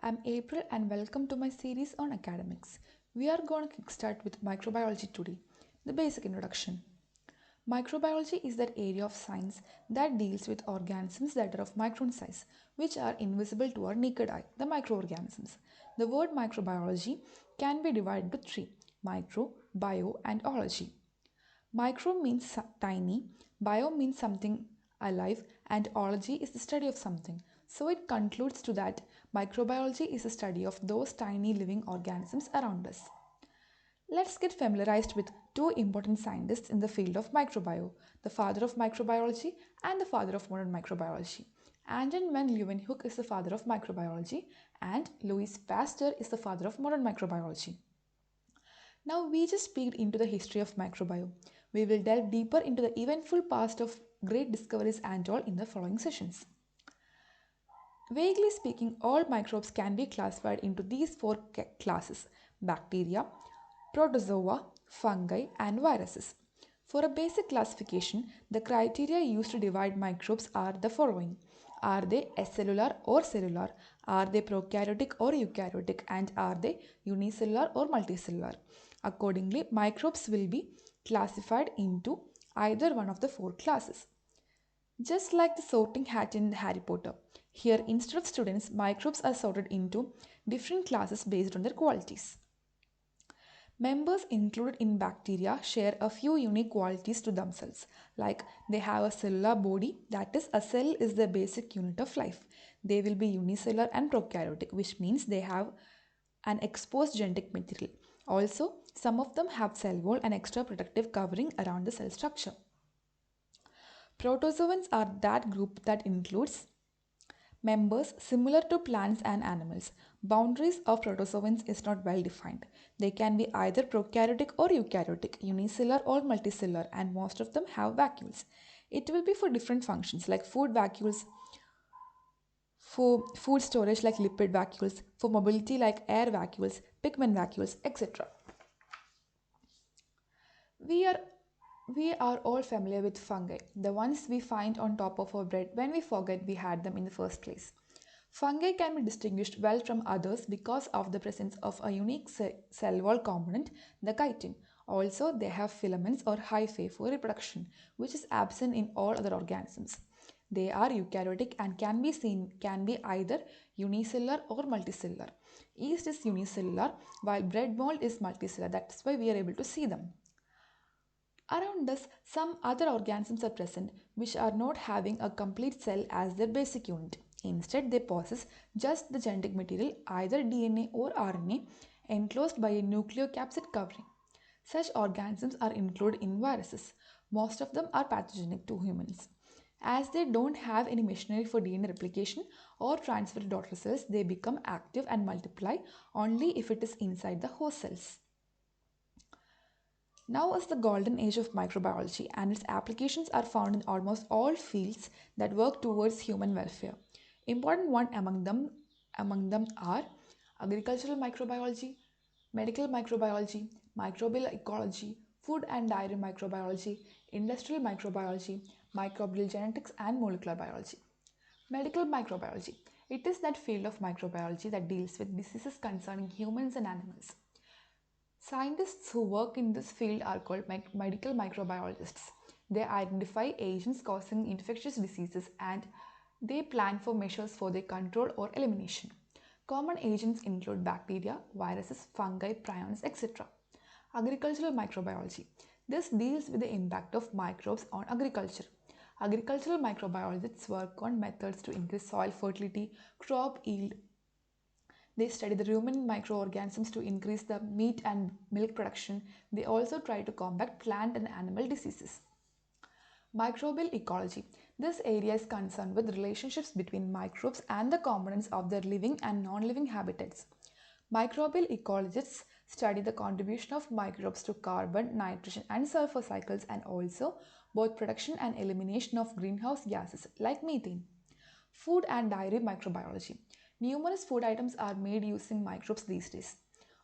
I'm April and welcome to my series on academics. We are going to kickstart with microbiology today. The basic introduction. Microbiology is that area of science that deals with organisms that are of micron size, which are invisible to our naked eye, the microorganisms. The word microbiology can be divided into three: micro, bio, and ology. Micro means tiny, bio means something alive, and ology is the study of something. So it concludes to that microbiology is the study of those tiny living organisms around us. Let's get familiarized with two important scientists in the field of microbiome, the father of microbiology and the father of modern microbiology. Anton van Leeuwenhoek is the father of microbiology and Louis Pasteur is the father of modern microbiology. Now we just peeked into the history of microbiome. We will delve deeper into the eventful past of great discoveries and all in the following sessions. Vaguely speaking, all microbes can be classified into these four classes: bacteria, protozoa, fungi, and viruses. For a basic classification, the criteria used to divide microbes are the following: are they acellular or cellular? Are they prokaryotic or eukaryotic? And are they unicellular or multicellular? Accordingly, microbes will be classified into either one of the four classes. Just like the sorting hat in Harry Potter, here instead of students, microbes are sorted into different classes based on their qualities. Members included in bacteria share a few unique qualities to themselves, like they have a cellular body, that is, a cell is the basic unit of life. They will be unicellular and prokaryotic, which means they have an exposed genetic material. Also, some of them have cell wall and extra protective covering around the cell structure. Protozoans are that group that includes members similar to plants and animals. Boundaries of protozoans is not well defined. They can be either prokaryotic or eukaryotic, unicellular or multicellular, and most of them have vacuoles. It will be for different functions like food vacuoles, for food storage like lipid vacuoles, for mobility like air vacuoles, pigment vacuoles, etc. We are we are all familiar with fungi, the ones we find on top of our bread when we forget we had them in the first place. Fungi can be distinguished well from others because of the presence of a unique cell wall component, the chitin. Also, they have filaments or hyphae for reproduction, which is absent in all other organisms. They are eukaryotic and can be either unicellular or multicellular. Yeast is unicellular while bread mold is multicellular. That's why we are able to see them. Around us, some other organisms are present which are not having a complete cell as their basic unit. Instead, they possess just the genetic material, either DNA or RNA, enclosed by a nucleocapsid covering. Such organisms are included in viruses. Most of them are pathogenic to humans. As they don't have any machinery for DNA replication or transfer to daughter cells, they become active and multiply only if it is inside the host cells. Now is the golden age of microbiology and its applications are found in almost all fields that work towards human welfare. Important ones among them are agricultural microbiology, medical microbiology, microbial ecology, food and dairy microbiology, industrial microbiology, microbial genetics and molecular biology. Medical microbiology. It is that field of microbiology that deals with diseases concerning humans and animals. Scientists who work in this field are called medical microbiologists. They identify agents causing infectious diseases and they plan for measures for their control or elimination. Common agents include bacteria, viruses, fungi, prions, etc. Agricultural microbiology. This deals with the impact of microbes on agriculture. Agricultural microbiologists work on methods to increase soil fertility, crop yield. They study the ruminant microorganisms to increase the meat and milk production. They also try to combat plant and animal diseases. Microbial ecology. This area is concerned with relationships between microbes and the components of their living and non-living habitats. Microbial ecologists study the contribution of microbes to carbon, nitrogen and sulfur cycles and also both production and elimination of greenhouse gases like methane. Food and dairy microbiology. Numerous food items are made using microbes these days.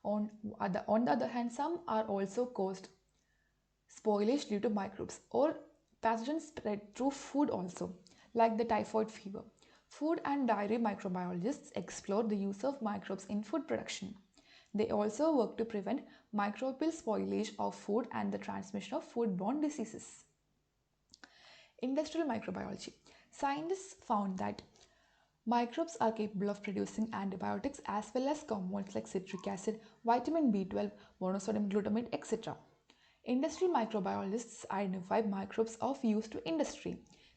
On the other hand, some are also caused spoilage due to microbes or pathogens spread through food also, like the typhoid fever. Food and dairy microbiologists explore the use of microbes in food production. They also work to prevent microbial spoilage of food and the transmission of foodborne diseases. Industrial microbiology. Scientists found that microbes are capable of producing antibiotics as well as compounds like citric acid, vitamin B12, monosodium glutamate, etc. Industrial microbiologists identify microbes of use to industry.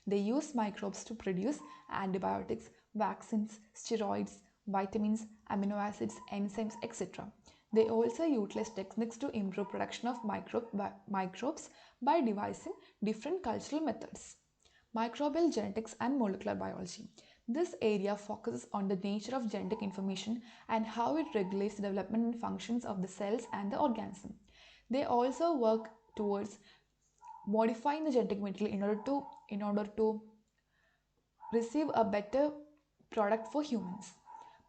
They use microbes to produce antibiotics, vaccines, steroids, vitamins, amino acids, enzymes, etc. They also utilize techniques to improve production of microbes by devising different cultural methods. Microbial genetics and molecular biology. This area focuses on the nature of genetic information and how it regulates the development and functions of the cells and the organism. They also work towards modifying the genetic material in order to receive a better product for humans.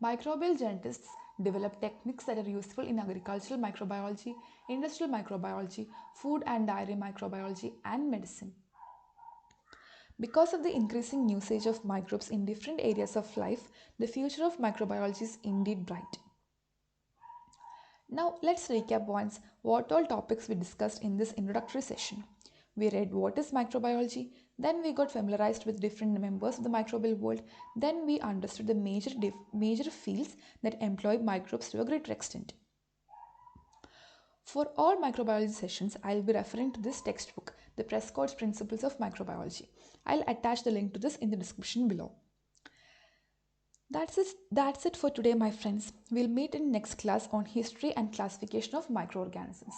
Microbial genetics develop techniques that are useful in agricultural microbiology, industrial microbiology, food and dairy microbiology, and medicine. Because of the increasing usage of microbes in different areas of life, the future of microbiology is indeed bright. Now, let's recap once what all topics we discussed in this introductory session. We read what is microbiology, then we got familiarized with different members of the microbial world, then we understood the major fields that employ microbes to a greater extent. For all microbiology sessions, I'll be referring to this textbook, the Prescott's Principles of Microbiology. I'll attach the link to this in the description below. That's it for today, my friends. We'll meet in next class on history and classification of microorganisms.